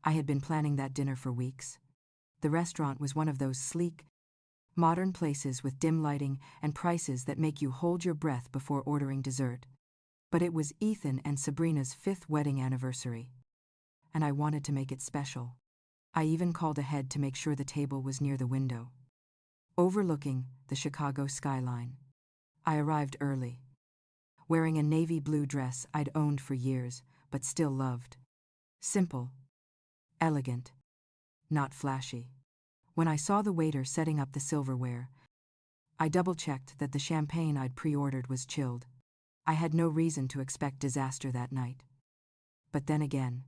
I had been planning that dinner for weeks. The restaurant was one of those sleek, modern places with dim lighting and prices that make you hold your breath before ordering dessert. But it was Ethan and Sabrina's 5th wedding anniversary, and I wanted to make it special. I even called ahead to make sure the table was near the window, overlooking the Chicago skyline. I arrived early, wearing a navy blue dress I'd owned for years, but still loved. Simple, elegant, not flashy. When I saw the waiter setting up the silverware, I double-checked that the champagne I'd pre-ordered was chilled. I had no reason to expect disaster that night. But then again,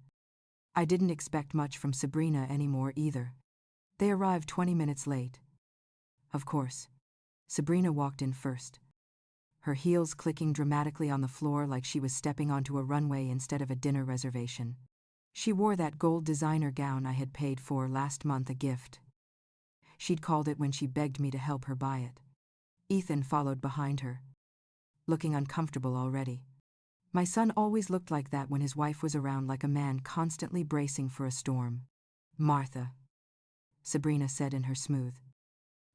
I didn't expect much from Sabrina anymore either. They arrived 20 minutes late. Of course, Sabrina walked in first, her heels clicking dramatically on the floor like she was stepping onto a runway instead of a dinner reservation. She wore that gold designer gown I had paid for last month, a gift she'd called it when she begged me to help her buy it. Ethan followed behind her, looking uncomfortable already. My son always looked like that when his wife was around, like a man constantly bracing for a storm. "Martha," Sabrina said in her smooth,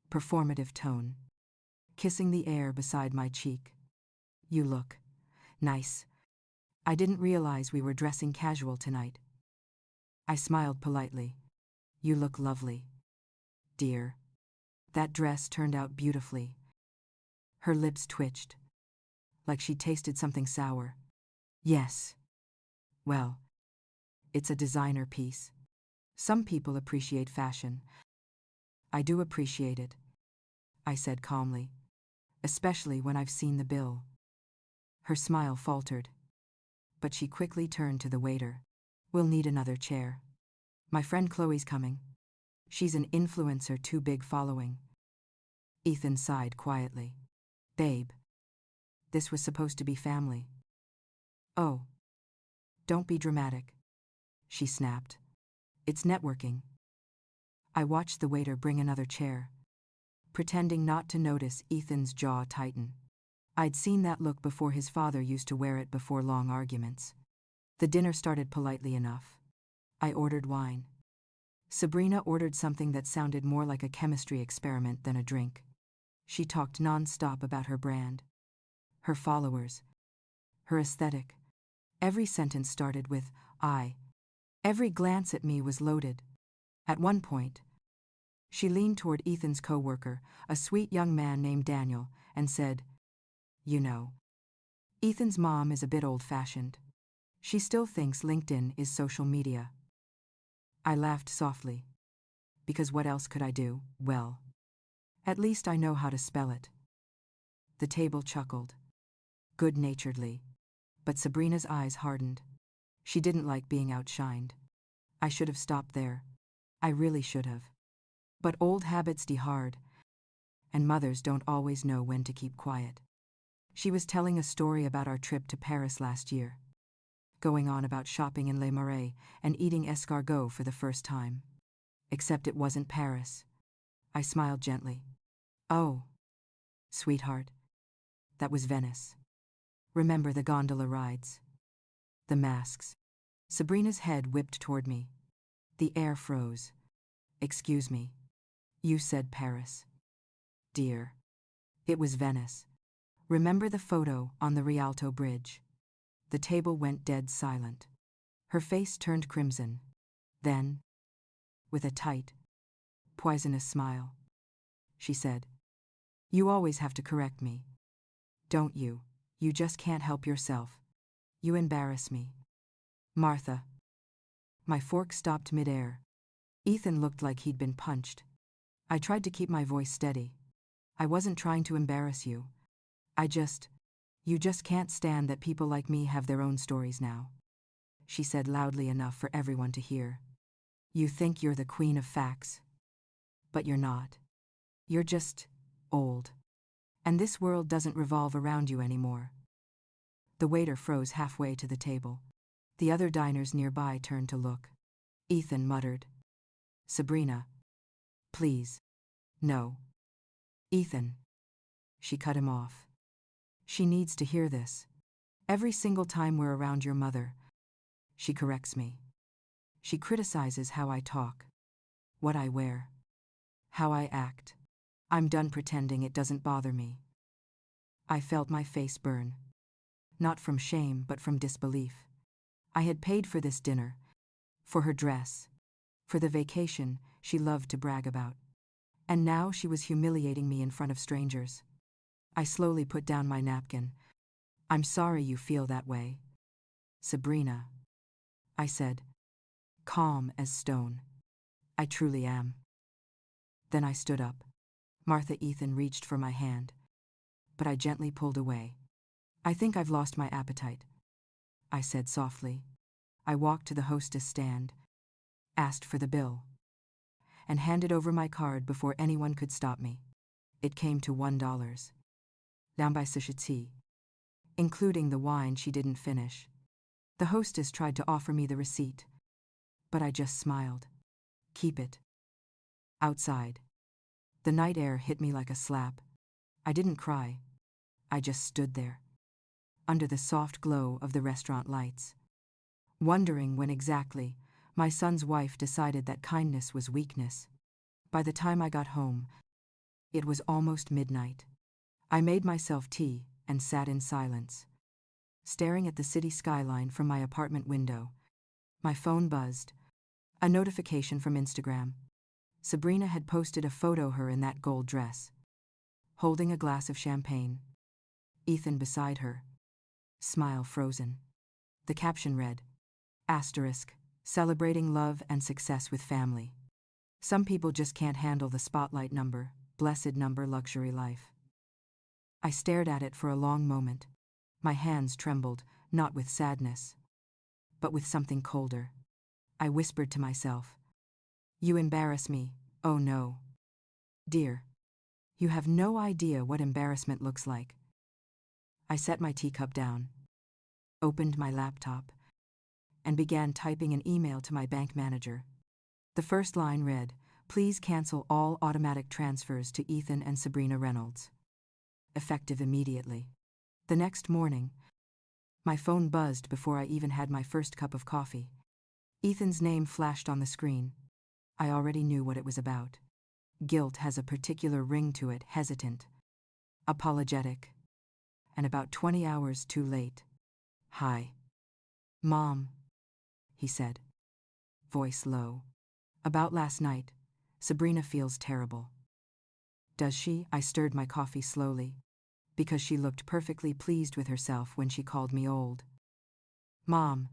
performative tone, kissing the air beside my cheek. "You look nice. I didn't realize we were dressing casual tonight." I smiled politely. "You look lovely, dear." That dress turned out beautifully. Her lips twitched, like she tasted something sour. "Yes. Well, it's a designer piece. Some people appreciate fashion. I do appreciate it," I said calmly, "especially when I've seen the bill." Her smile faltered, but she quickly turned to the waiter. "We'll need another chair. My friend Chloe's coming. She's an influencer, too big following." Ethan sighed quietly. "Babe, this was supposed to be family." "Oh, don't be dramatic," she snapped. "It's networking." I watched the waiter bring another chair, pretending not to notice Ethan's jaw tighten. I'd seen that look before. His father used to wear it before long arguments. The dinner started politely enough. I ordered wine. Sabrina ordered something that sounded more like a chemistry experiment than a drink. She talked non-stop about her brand, her followers, her aesthetic. Every sentence started with "I." Every glance at me was loaded. At one point, she leaned toward Ethan's coworker, a sweet young man named Daniel, and said, "You know, Ethan's mom is a bit old-fashioned. She still thinks LinkedIn is social media." I laughed softly, because what else could I do? Well, at least I know how to spell it. The table chuckled, good-naturedly, but Sabrina's eyes hardened. She didn't like being outshined. I should have stopped there. I really should have. But old habits die hard, and mothers don't always know when to keep quiet. She was telling a story about our trip to Paris last year, going on about shopping in Les Marais and eating escargot for the first time. Except it wasn't Paris. I smiled gently. "Oh, sweetheart, that was Venice. Remember the gondola rides? The masks?" Sabrina's head whipped toward me. The air froze. "Excuse me. You said Paris." "Dear. It was Venice. Remember the photo on the Rialto Bridge?" The table went dead silent. Her face turned crimson. Then, with a tight, poisonous smile, she said, "You always have to correct me, don't you? You just can't help yourself. You embarrass me." "Martha." My fork stopped midair. Ethan looked like he'd been punched. I tried to keep my voice steady. "I wasn't trying to embarrass you. You just can't stand that people like me have their own stories now," she said loudly enough for everyone to hear. "You think you're the queen of facts. But you're not. You're just old. And this world doesn't revolve around you anymore." The waiter froze halfway to the table. The other diners nearby turned to look. Ethan muttered, "Sabrina, please. No." "Ethan." She cut him off. "She needs to hear this. Every single time we're around your mother, she corrects me. She criticizes how I talk, what I wear, how I act. I'm done pretending it doesn't bother me. I felt my face burn. Not from shame, but from disbelief. I had paid for this dinner, for her dress, for the vacation she loved to brag about. And now she was humiliating me in front of strangers. I slowly put down my napkin. I'm sorry you feel that way, Sabrina, I said, calm as stone. I truly am. Then I stood up. Martha Ethan reached for my hand, but I gently pulled away. I think I've lost my appetite, I said softly. I walked to the hostess stand, asked for the bill, and handed over my card before anyone could stop me. It came to $1. Tea, including the wine she didn't finish. The hostess tried to offer me the receipt, but I just smiled. Keep it. Outside, the night air hit me like a slap. I didn't cry. I just stood there, under the soft glow of the restaurant lights, wondering when exactly my son's wife decided that kindness was weakness. By the time I got home, it was almost midnight. I made myself tea and sat in silence, staring at the city skyline from my apartment window. My phone buzzed. A notification from Instagram. Sabrina had posted a photo of her in that gold dress, holding a glass of champagne. Ethan beside her, smile frozen. The caption read, *, celebrating love and success with family. Some people just can't handle the spotlight number, blessed number luxury life. I stared at it for a long moment. My hands trembled, not with sadness, but with something colder. I whispered to myself, you embarrass me, oh no. Dear, you have no idea what embarrassment looks like. I set my teacup down, opened my laptop, and began typing an email to my bank manager. The first line read, please cancel all automatic transfers to Ethan and Sabrina Reynolds. Effective immediately. The next morning, my phone buzzed before I even had my first cup of coffee. Ethan's name flashed on the screen. I already knew what it was about. Guilt has a particular ring to it, hesitant, apologetic, and about 20 hours too late. Hi. Mom, he said, voice low. About last night, Sabrina feels terrible. Does she? I stirred my coffee slowly, because she looked perfectly pleased with herself when she called me old. Mom,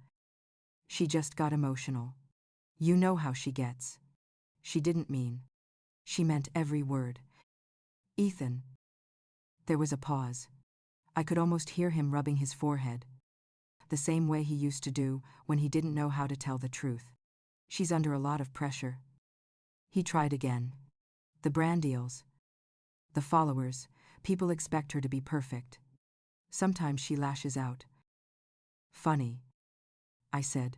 she just got emotional. You know how she gets. She didn't mean. She meant every word. Ethan. There was a pause. I could almost hear him rubbing his forehead, the same way he used to do when he didn't know how to tell the truth. She's under a lot of pressure. He tried again. The brand deals, the followers, people expect her to be perfect. Sometimes she lashes out. Funny, I said,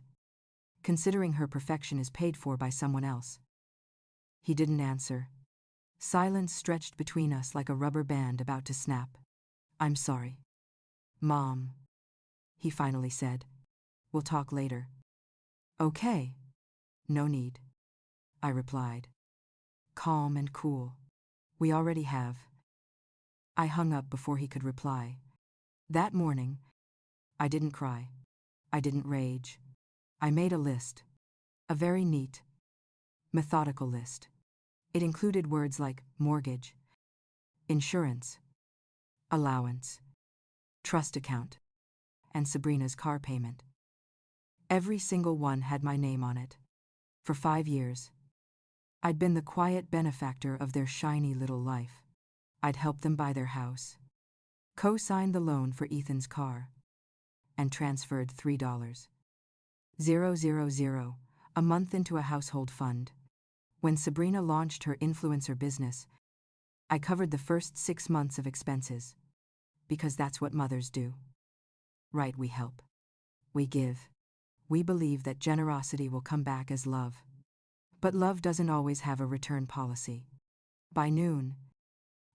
considering her perfection is paid for by someone else. He didn't answer. Silence stretched between us like a rubber band about to snap. I'm sorry. Mom, he finally said. We'll talk later. Okay. No need, I replied. Calm and cool. We already have. I hung up before he could reply. That morning, I didn't cry. I didn't rage. I made a list. A very neat, methodical list. It included words like mortgage, insurance, allowance, trust account, and Sabrina's car payment. Every single one had my name on it. For 5 years, I'd been the quiet benefactor of their shiny little life. I'd helped them buy their house, co-signed the loan for Ethan's car, and transferred $3,000 a month into a household fund. When Sabrina launched her influencer business, I covered the first 6 months of expenses, because that's what mothers do. Right, we help. We give. We believe that generosity will come back as love. But love doesn't always have a return policy. By noon,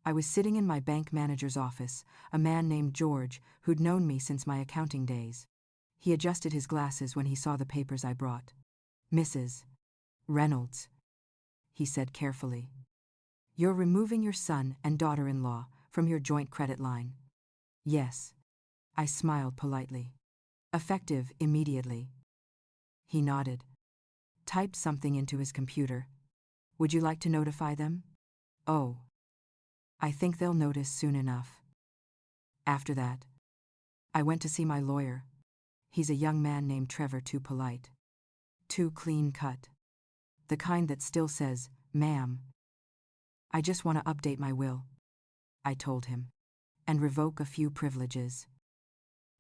I was sitting in my bank manager's office, a man named George who'd known me since my accounting days. He adjusted his glasses when he saw the papers I brought. Mrs. Reynolds, he said carefully. You're removing your son and daughter-in-law from your joint credit line. Yes. I smiled politely. Effective immediately. He nodded. Typed something into his computer. Would you like to notify them? Oh. I think they'll notice soon enough. After that, I went to see my lawyer. He's a young man named Trevor, too polite. Too clean-cut. The kind that still says, ma'am. I just want to update my will, I told him, and revoke a few privileges.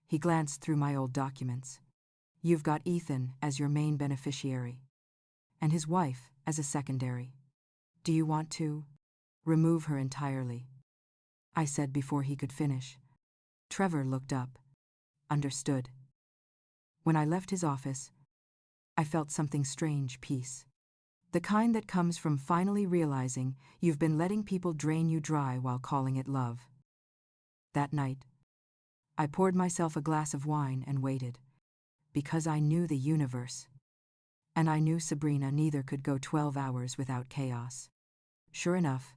He glanced through my old documents. You've got Ethan as your main beneficiary, and his wife as a secondary. Do you want to remove her entirely? I said before he could finish. Trevor looked up. Understood. When I left his office, I felt something strange peace. The kind that comes from finally realizing you've been letting people drain you dry while calling it love. That night, I poured myself a glass of wine and waited, because I knew the universe. And I knew Sabrina neither could go 12 hours without chaos. Sure enough,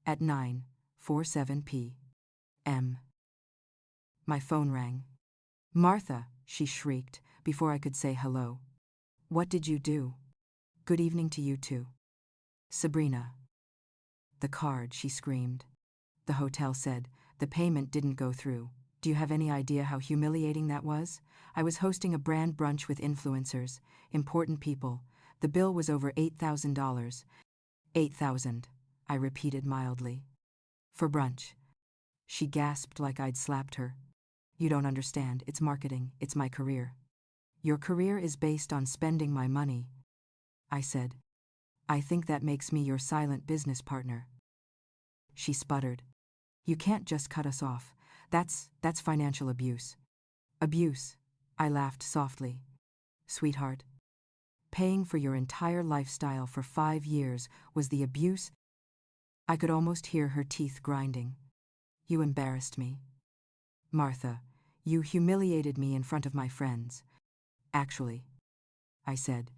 at 9:47 p.m., my phone rang. Martha, she shrieked before I could say hello. What did you do? Good evening to you too. Sabrina. The card, she screamed. The hotel said, the payment didn't go through. Do you have any idea how humiliating that was? I was hosting a brand brunch with influencers, important people. The bill was over $8,000. $8,000, I repeated mildly. For brunch. She gasped like I'd slapped her. You don't understand, it's marketing, it's my career. Your career is based on spending my money, I said. I think that makes me your silent business partner. She sputtered. You can't just cut us off. That's financial abuse. Abuse, I laughed softly. Sweetheart, paying for your entire lifestyle for 5 years was the abuse. I could almost hear her teeth grinding. You embarrassed me. Martha, you humiliated me in front of my friends. Actually, I said.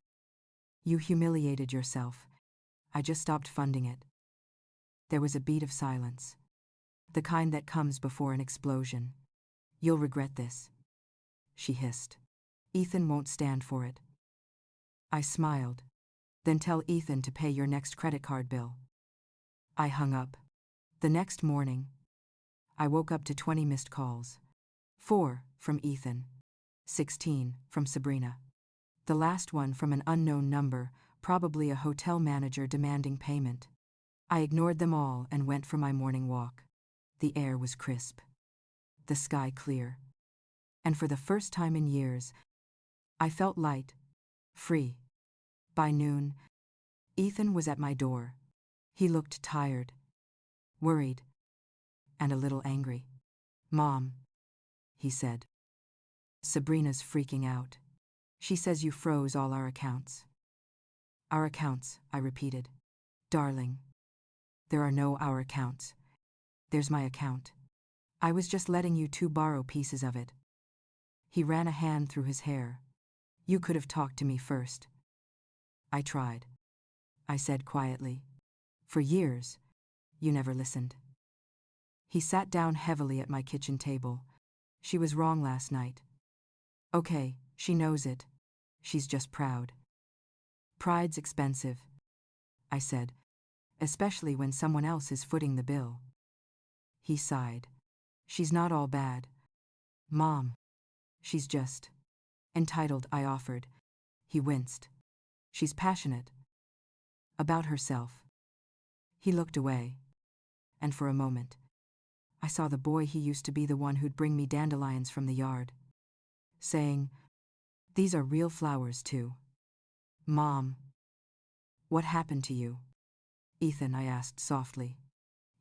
You humiliated yourself. I just stopped funding it. There was a beat of silence. The kind that comes before an explosion. You'll regret this, she hissed. Ethan won't stand for it. I smiled. Then tell Ethan to pay your next credit card bill. I hung up. The next morning, I woke up to 20 missed calls. 4 from Ethan. 16 from Sabrina. The last one from an unknown number, probably a hotel manager demanding payment. I ignored them all and went for my morning walk. The air was crisp. The sky clear. And for the first time in years, I felt light, free. By noon, Ethan was at my door. He looked tired, worried, and a little angry. Mom, he said. Sabrina's freaking out. She says you froze all our accounts. Our accounts, I repeated. Darling, there are no our accounts. There's my account. I was just letting you two borrow pieces of it. He ran a hand through his hair. You could have talked to me first. I tried, I said quietly. For years, you never listened. He sat down heavily at my kitchen table. She was wrong last night. Okay, she knows it. She's just proud. Pride's expensive, I said, especially when someone else is footing the bill. He sighed. She's not all bad. Mom, she's just entitled, I offered. He winced. She's passionate. About herself. He looked away. And for a moment, I saw the boy he used to be, the one who'd bring me dandelions from the yard. Saying, these are real flowers too. Mom, what happened to you? Ethan, I asked softly.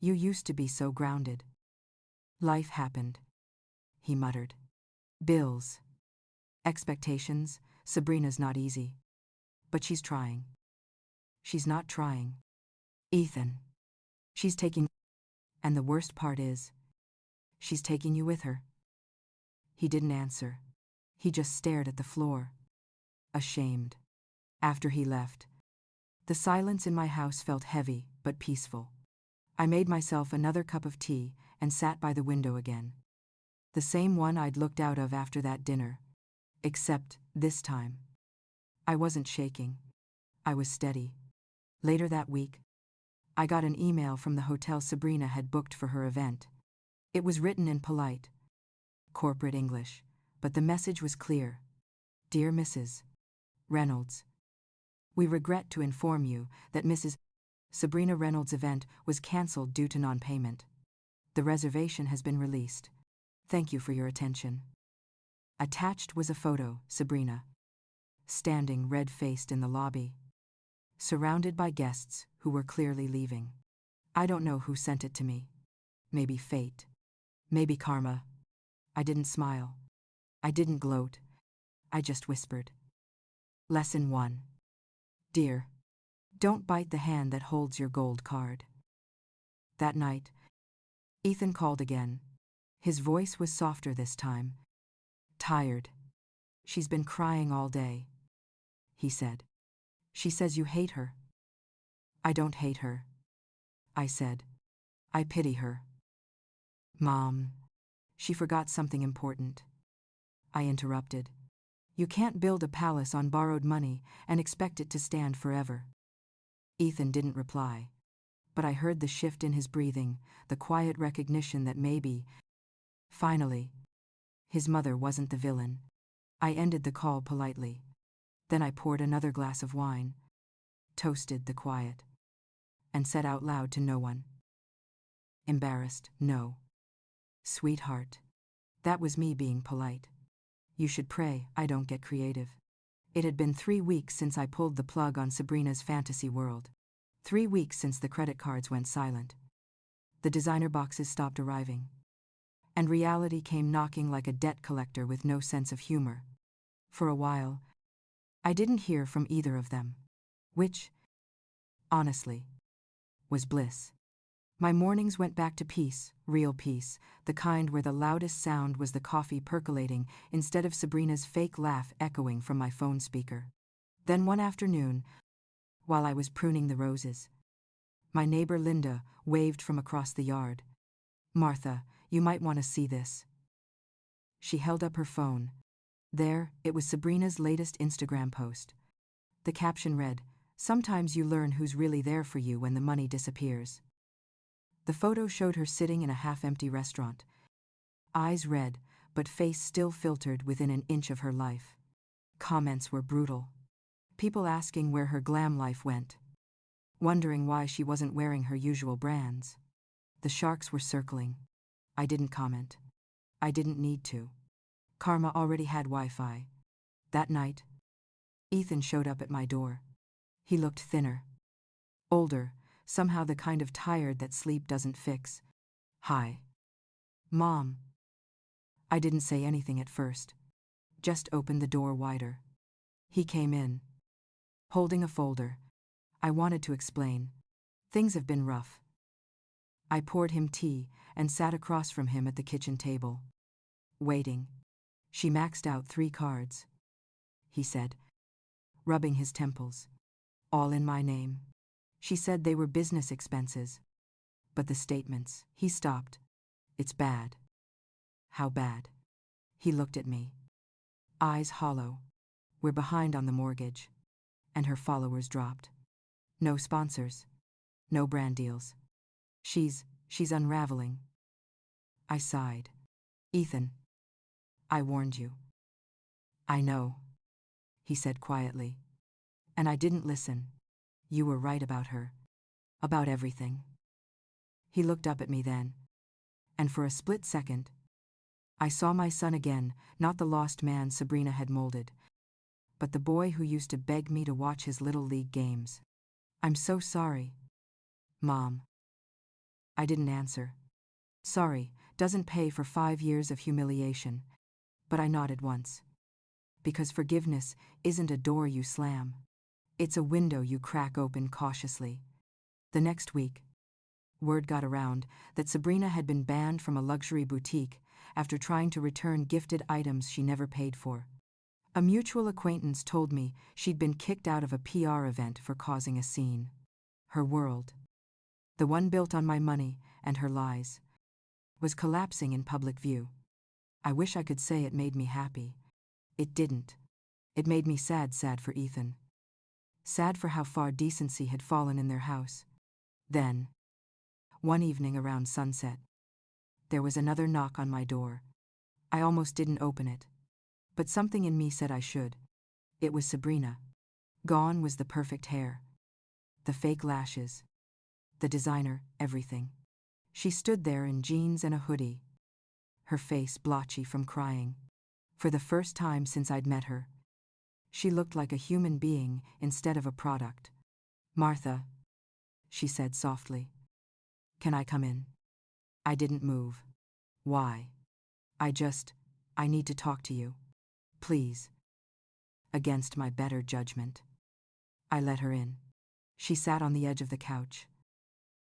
You used to be so grounded. Life happened, he muttered. Bills. Expectations. Sabrina's not easy. But she's trying. She's not trying. Ethan. She's taking... And the worst part is, she's taking you with her. He didn't answer. He just stared at the floor. Ashamed. After he left, the silence in my house felt heavy but peaceful. I made myself another cup of tea and sat by the window again. The same one I'd looked out of after that dinner. Except, this time, I wasn't shaking. I was steady. Later that week, I got an email from the hotel Sabrina had booked for her event. It was written in polite, corporate English, but the message was clear. Dear Mrs. Reynolds, we regret to inform you that Mrs. Sabrina Reynolds' event was cancelled due to non-payment. The reservation has been released. Thank you for your attention. Attached was a photo, Sabrina, standing red-faced in the lobby, surrounded by guests who were clearly leaving. I don't know who sent it to me. Maybe fate. Maybe karma. I didn't smile. I didn't gloat. I just whispered. Lesson 1. Dear, don't bite the hand that holds your gold card. That night, Ethan called again. His voice was softer this time. Tired. She's been crying all day, he said. She says you hate her. I don't hate her, I said. I pity her. Mom. She forgot something important. I interrupted. You can't build a palace on borrowed money and expect it to stand forever. Ethan didn't reply, but I heard the shift in his breathing, the quiet recognition that maybe, finally, his mother wasn't the villain. I ended the call politely. Then I poured another glass of wine, toasted the quiet, and said out loud to no one. Embarrassed, no. Sweetheart. That was me being polite. You should pray I don't get creative. It had been 3 weeks since I pulled the plug on Sabrina's fantasy world. 3 weeks since the credit cards went silent. The designer boxes stopped arriving. And reality came knocking like a debt collector with no sense of humor. For a while, I didn't hear from either of them. Which, honestly, was bliss. My mornings went back to peace, real peace, the kind where the loudest sound was the coffee percolating instead of Sabrina's fake laugh echoing from my phone speaker. Then one afternoon, while I was pruning the roses, my neighbor Linda waved from across the yard. Martha, you might want to see this. She held up her phone. There, it was Sabrina's latest Instagram post. The caption read, "Sometimes you learn who's really there for you when the money disappears." The photo showed her sitting in a half-empty restaurant. Eyes red, but face still filtered within an inch of her life. Comments were brutal. People asking where her glam life went. Wondering why she wasn't wearing her usual brands. The sharks were circling. I didn't comment. I didn't need to. Karma already had Wi-Fi. That night, Ethan showed up at my door. He looked thinner. Older, somehow the kind of tired that sleep doesn't fix. Hi. Mom. I didn't say anything at first. Just opened the door wider. He came in, holding a folder. I wanted to explain. Things have been rough. I poured him tea and sat across from him at the kitchen table. Waiting. She maxed out 3 cards, he said, rubbing his temples. All in my name. She said they were business expenses. But the statements, he stopped. It's bad. How bad? He looked at me. Eyes hollow. We're behind on the mortgage. And her followers dropped. No sponsors. No brand deals. She's unraveling. I sighed. Ethan. I warned you. I know, he said quietly. And I didn't listen. You were right about her. About everything. He looked up at me then. And for a split second, I saw my son again, not the lost man Sabrina had molded, but the boy who used to beg me to watch his little league games. I'm so sorry, Mom. I didn't answer. Sorry doesn't pay for 5 years of humiliation, but I nodded once. Because forgiveness isn't a door you slam. It's a window you crack open cautiously. The next week, word got around that Sabrina had been banned from a luxury boutique after trying to return gifted items she never paid for. A mutual acquaintance told me she'd been kicked out of a PR event for causing a scene. Her world, the one built on my money and her lies, was collapsing in public view. I wish I could say it made me happy. It didn't. It made me sad for Ethan. Sad for how far decency had fallen in their house. Then, one evening around sunset, there was another knock on my door. I almost didn't open it, but something in me said I should. It was Sabrina. Gone was the perfect hair, the fake lashes, the designer, everything. She stood there in jeans and a hoodie, her face blotchy from crying. For the first time since I'd met her, she looked like a human being instead of a product. "Martha," she said softly. "Can I come in?" I didn't move. "Why?" I need to talk to you. Please." Against my better judgment, I let her in. She sat on the edge of the couch,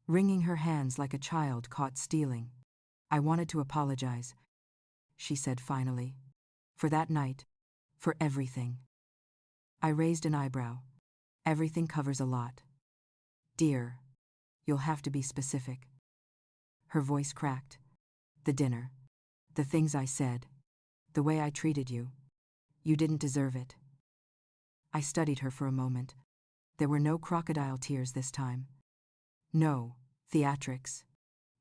wringing her hands like a child caught stealing. "I wanted to apologize," she said finally. "For that night. For everything." I raised an eyebrow. "Everything covers a lot. Dear, you'll have to be specific." Her voice cracked. "The dinner. The things I said. The way I treated you. You didn't deserve it." I studied her for a moment. There were no crocodile tears this time. No theatrics.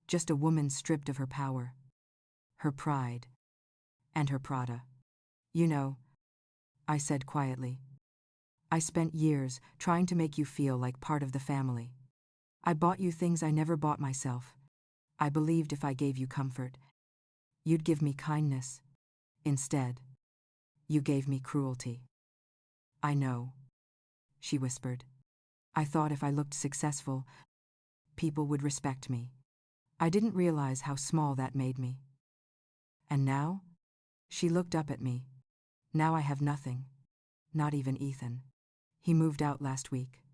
Just a woman stripped of her power, her pride, and her Prada. "You know," I said quietly, "I spent years trying to make you feel like part of the family. I bought you things I never bought myself. I believed if I gave you comfort, you'd give me kindness. Instead, you gave me cruelty." "I know," she whispered. "I thought if I looked successful, people would respect me. I didn't realize how small that made me. And now?" She looked up at me. "Now I have nothing. Not even Ethan. He moved out last week."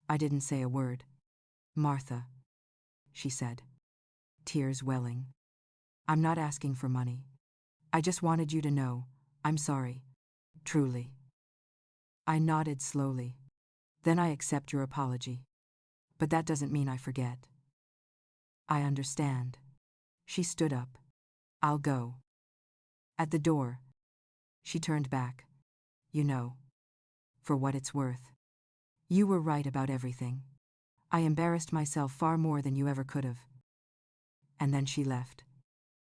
I didn't say a word. "Martha," she said, tears welling, "I'm not asking for money. I just wanted you to know, I'm sorry. Truly." I nodded slowly. "Then I accept your apology. But that doesn't mean I forget." "I understand." She stood up. "I'll go." At the door, she turned back. "You know, for what it's worth, you were right about everything. I embarrassed myself far more than you ever could have." And then she left.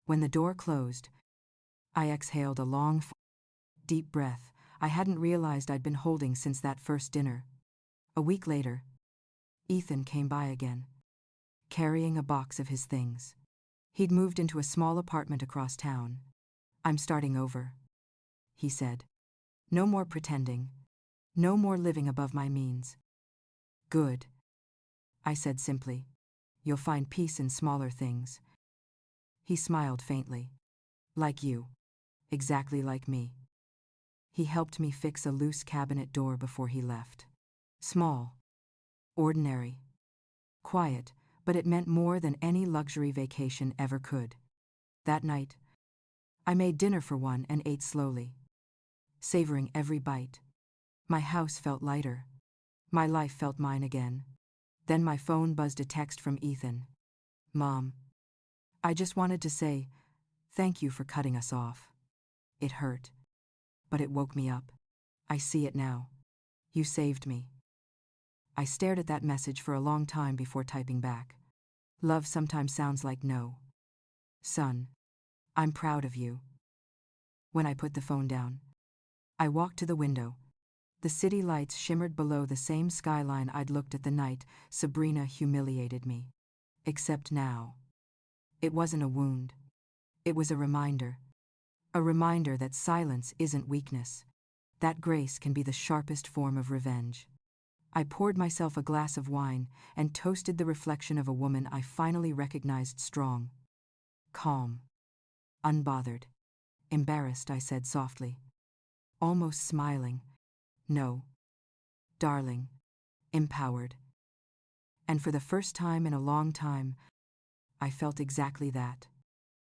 When the door closed, I exhaled a long, deep breath I hadn't realized I'd been holding since that first dinner. A week later, Ethan came by again, carrying a box of his things. He'd moved into a small apartment across town. "I'm starting over," he said. "No more pretending. No more living above my means." "Good," I said simply. "You'll find peace in smaller things." He smiled faintly. "Like you. Exactly like me." He helped me fix a loose cabinet door before he left. Small. Ordinary. Quiet, but it meant more than any luxury vacation ever could. That night, I made dinner for one and ate slowly, savoring every bite. My house felt lighter. My life felt mine again. Then my phone buzzed a text from Ethan. "Mom, I just wanted to say, thank you for cutting us off. It hurt, but it woke me up. I see it now. You saved me." I stared at that message for a long time before typing back. "Love sometimes sounds like no. Son, I'm proud of you." When I put the phone down, I walked to the window. The city lights shimmered below the same skyline I'd looked at the night Sabrina humiliated me. Except now, it wasn't a wound. It was a reminder. A reminder that silence isn't weakness. That grace can be the sharpest form of revenge. I poured myself a glass of wine and toasted the reflection of a woman I finally recognized strong. Calm. Unbothered. Embarrassed, I said softly. Almost smiling. "No. Darling. Empowered." And for the first time in a long time, I felt exactly that.